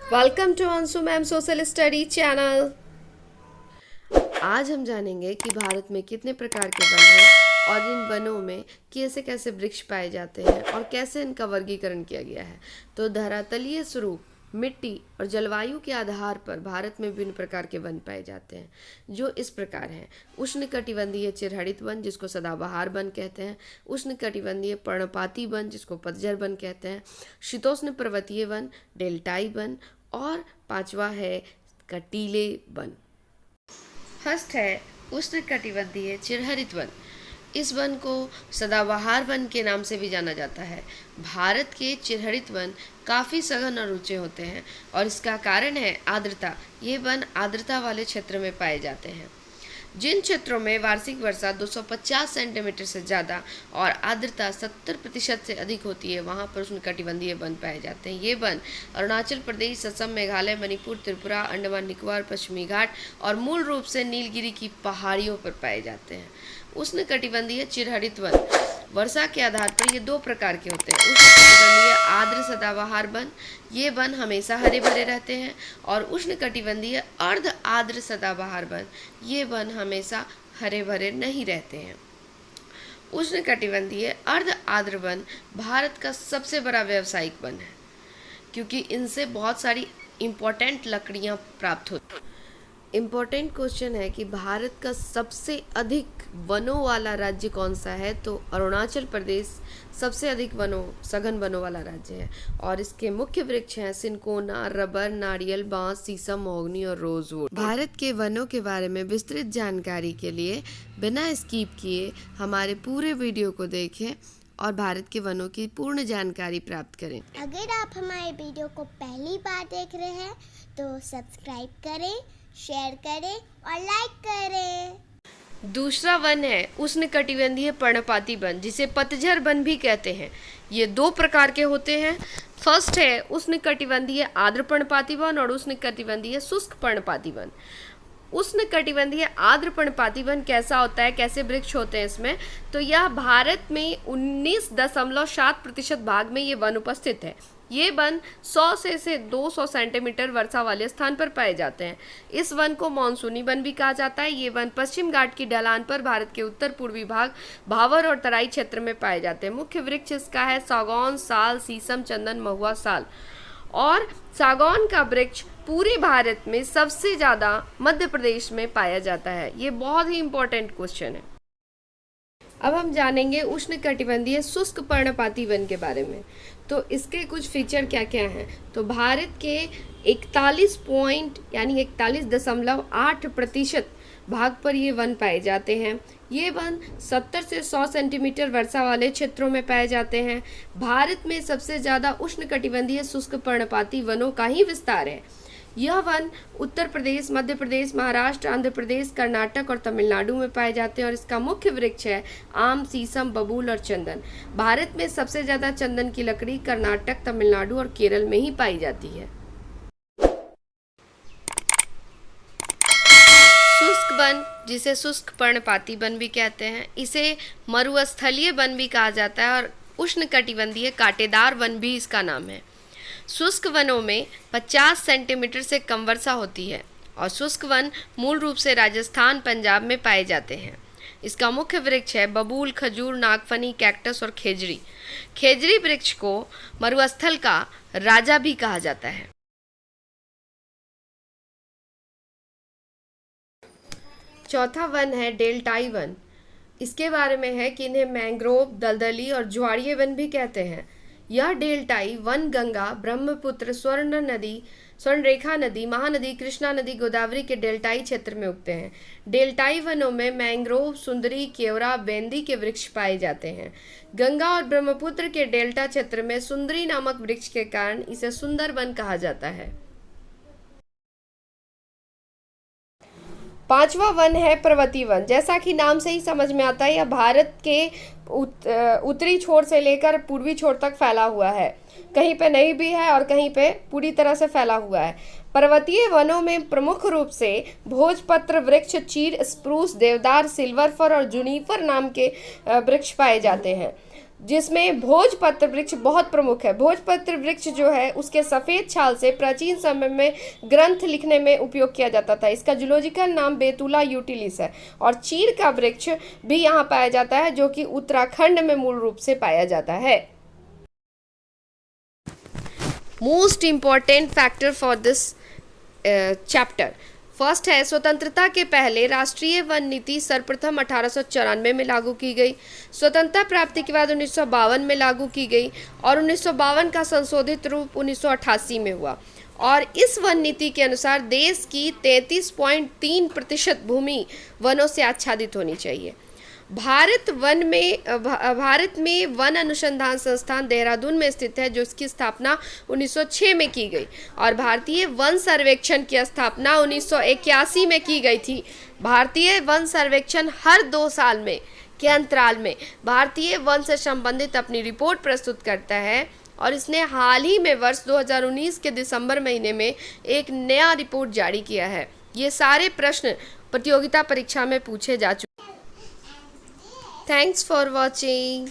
Welcome to Anshu ma'am social study channel. आज हम जानेंगे कि भारत में कितने प्रकार के वन हैं और इन वनों में कैसे कैसे वृक्ष पाए जाते हैं और कैसे इनका वर्गीकरण किया गया है। तो धरातलीय स्वरूप, मिट्टी और जलवायु के आधार पर भारत में विभिन्न प्रकार के वन पाए जाते हैं, जो इस प्रकार हैं। उष्णकटिबंधीय चिरहरित वन, जिसको सदाबहार वन कहते हैं। उष्णकटिबंधीय पर्णपाती वन, जिसको पतझर वन कहते हैं। शीतोष्ण पर्वतीय वन, डेल्टाई वन, और पांचवा है कटीले वन। फर्स्ट है उष्णकटिबंधीय चिरहरित वन। इस वन को सदाबहार वन के नाम से भी जाना जाता है। भारत के चिरहरित वन काफ़ी सघन और ऊंचे होते हैं और इसका कारण है आर्द्रता। ये वन आर्द्रता वाले क्षेत्र में पाए जाते हैं। जिन क्षेत्रों में वार्षिक वर्षा 250 सेंटीमीटर से ज़्यादा और आर्द्रता 70% से अधिक होती है, वहाँ पर उष्णकटिबंधीय वन पाए जाते हैं। ये वन अरुणाचल प्रदेश, असम, मेघालय, मणिपुर, त्रिपुरा, अंडमान निकोबार, पश्चिमी घाट और मूल रूप से नीलगिरी की पहाड़ियों पर पाए जाते हैं। उष्णकटिबंधीय चिरहरित वन वर्षा के आधार पर ये दो प्रकार के होते हैं। उष्णकटिबंधीय आर्द्र सदाबहार वन, ये वन हमेशा हरे भरे रहते हैं, और उष्णकटिबंधीय अर्ध आर्द्र सदाबहार वन, ये वन हमेशा हरे भरे नहीं रहते हैं। उष्णकटिबंधीय अर्ध आर्द्र वन भारत का सबसे बड़ा व्यावसायिक वन है, क्योंकि इनसे बहुत सारी इम्पोर्टेंट लकड़ियाँ प्राप्त होती हैं। इम्पोर्टेंट क्वेश्चन है कि भारत का सबसे अधिक वनों वाला राज्य कौन सा है? तो अरुणाचल प्रदेश सबसे अधिक सघन वनों वाला राज्य है, और इसके मुख्य वृक्ष हैं सिनकोना, रबर, नारियल, बांस, शीशम, महोगनी और रोजवुड। भारत के वनों के बारे में विस्तृत जानकारी के लिए बिना स्किप किए हमारे पूरे वीडियो को देखें और भारत के वनों की पूर्ण जानकारी प्राप्त करें। अगर आप हमारे वीडियो को पहली बार देख रहे हैं तो सब्सक्राइब करें, शेयर करें और लाइक करें। दूसरा वन है उष्णकटिबंधीय पर्णपाती वन, जिसे पतझर वन भी कहते हैं। ये दो प्रकार के होते हैं। फर्स्ट है उष्णकटिबंधीय आर्द्र पर्णपाती वन और उष्णकटिबंधीय शुष्क पर्णपाती वन। उष्णकटिबंधीय आर्द्र पर्णपाती वन कैसा होता है, कैसे वृक्ष होते हैं इसमें? तो यह भारत में 19.7% भाग में ये वन उपस्थित है। ये वन 100 से 200 सेंटीमीटर वर्षा वाले स्थान पर पाए जाते हैं। इस वन को मानसूनी वन भी कहा जाता है। ये वन पश्चिम घाट की ढलान पर भारत के उत्तर पूर्वी भाग, भावर और तराई क्षेत्र में पाए जाते हैं। मुख्य वृक्ष इसका है सागौन, साल, शीशम, चंदन, महुआ, साल। और सागौन का वृक्ष पूरे भारत में सबसे ज़्यादा मध्य प्रदेश में पाया जाता है। ये बहुत ही इम्पोर्टेंट क्वेश्चन है। अब हम जानेंगे उष्णकटिबंधीय शुष्क पर्णपाती वन के बारे में। तो इसके कुछ फीचर क्या क्या हैं? तो भारत के 41.8% भाग पर ये वन पाए जाते हैं। ये वन 70 से 100 सेंटीमीटर वर्षा वाले क्षेत्रों में पाए जाते हैं। भारत में सबसे ज़्यादा उष्णकटिबंधीय शुष्क पर्णपाती वनों का ही विस्तार है। यह वन उत्तर प्रदेश, मध्य प्रदेश, महाराष्ट्र, आंध्र प्रदेश, कर्नाटक और तमिलनाडु में पाए जाते हैं, और इसका मुख्य वृक्ष है आम, शीशम, बबूल और चंदन। भारत में सबसे ज़्यादा चंदन की लकड़ी कर्नाटक, तमिलनाडु और केरल में ही पाई जाती है। शुष्क वन, जिसे शुष्क पर्णपाती वन भी कहते हैं, इसे मरुस्थलीय वन भी कहा जाता है, और उष्णकटिबंधीय कांटेदार वन भी इसका नाम है। शुष्क वनों में 50 सेंटीमीटर से कम वर्षा होती है, और शुष्क वन मूल रूप से राजस्थान, पंजाब में पाए जाते हैं। इसका मुख्य वृक्ष है बबूल, खजूर, नागफनी, कैक्टस और खेजड़ी। खेजड़ी वृक्ष को मरुस्थल का राजा भी कहा जाता है। चौथा वन है डेल्टाई वन। इसके बारे में है कि इन्हें मैंग्रोव, दलदली और ज्वारीय वन भी कहते हैं। यह डेल्टाई वन गंगा, ब्रह्मपुत्र, स्वर्णरेखा नदी, महानदी, कृष्णा नदी, गोदावरी के डेल्टाई क्षेत्र में उगते हैं। डेल्टाई वनों में मैंग्रोव, सुंदरी, केवड़ा, बेंदी के वृक्ष पाए जाते हैं। गंगा और ब्रह्मपुत्र के डेल्टा क्षेत्र में सुंदरी नामक वृक्ष के कारण इसे सुंदर वन कहा जाता है। पांचवा वन है पर्वतीय वन। जैसा कि नाम से ही समझ में आता है, यह भारत के उत्तरी छोर से लेकर पूर्वी छोर तक फैला हुआ है। कहीं पे नहीं भी है और कहीं पे पूरी तरह से फैला हुआ है। पर्वतीय वनों में प्रमुख रूप से भोजपत्र वृक्ष, चीड़, स्प्रूस, देवदार, सिल्वर फर और जूनिपर नाम के वृक्ष पाए जाते हैं। जिसमें भोजपत्र वृक्ष बहुत प्रमुख है। भोजपत्र वृक्ष जो है उसके सफ़ेद छाल से प्राचीन समय में ग्रंथ लिखने में उपयोग किया जाता था। इसका जूलॉजिकल नाम बेतुला यूटिलिस है। और चीड़ का वृक्ष भी यहाँ पाया जाता है, जो कि उत्तराखंड में मूल रूप से पाया जाता है। Most important factor for this chapter, first है स्वतंत्रता के पहले राष्ट्रीय वन नीति सर्वप्रथम 1894 में लागू की गई। स्वतंत्रता प्राप्ति के बाद 1952 में लागू की गई और 1952 का संशोधित रूप 1988 में हुआ। और इस वन नीति के अनुसार देश की 33.3% भूमि वनों से आच्छादित होनी चाहिए। भारत में वन अनुसंधान संस्थान देहरादून में स्थित है, जो इसकी स्थापना 1906 में की गई। और भारतीय वन सर्वेक्षण की स्थापना 1981 में की गई थी। भारतीय वन सर्वेक्षण हर 2 साल में के अंतराल में भारतीय वन से संबंधित अपनी रिपोर्ट प्रस्तुत करता है। और इसने हाल ही में वर्ष 2019 के दिसंबर महीने में एक नया रिपोर्ट जारी किया है। ये सारे प्रश्न प्रतियोगिता परीक्षा में पूछे जा चुके हैं। Thanks for watching.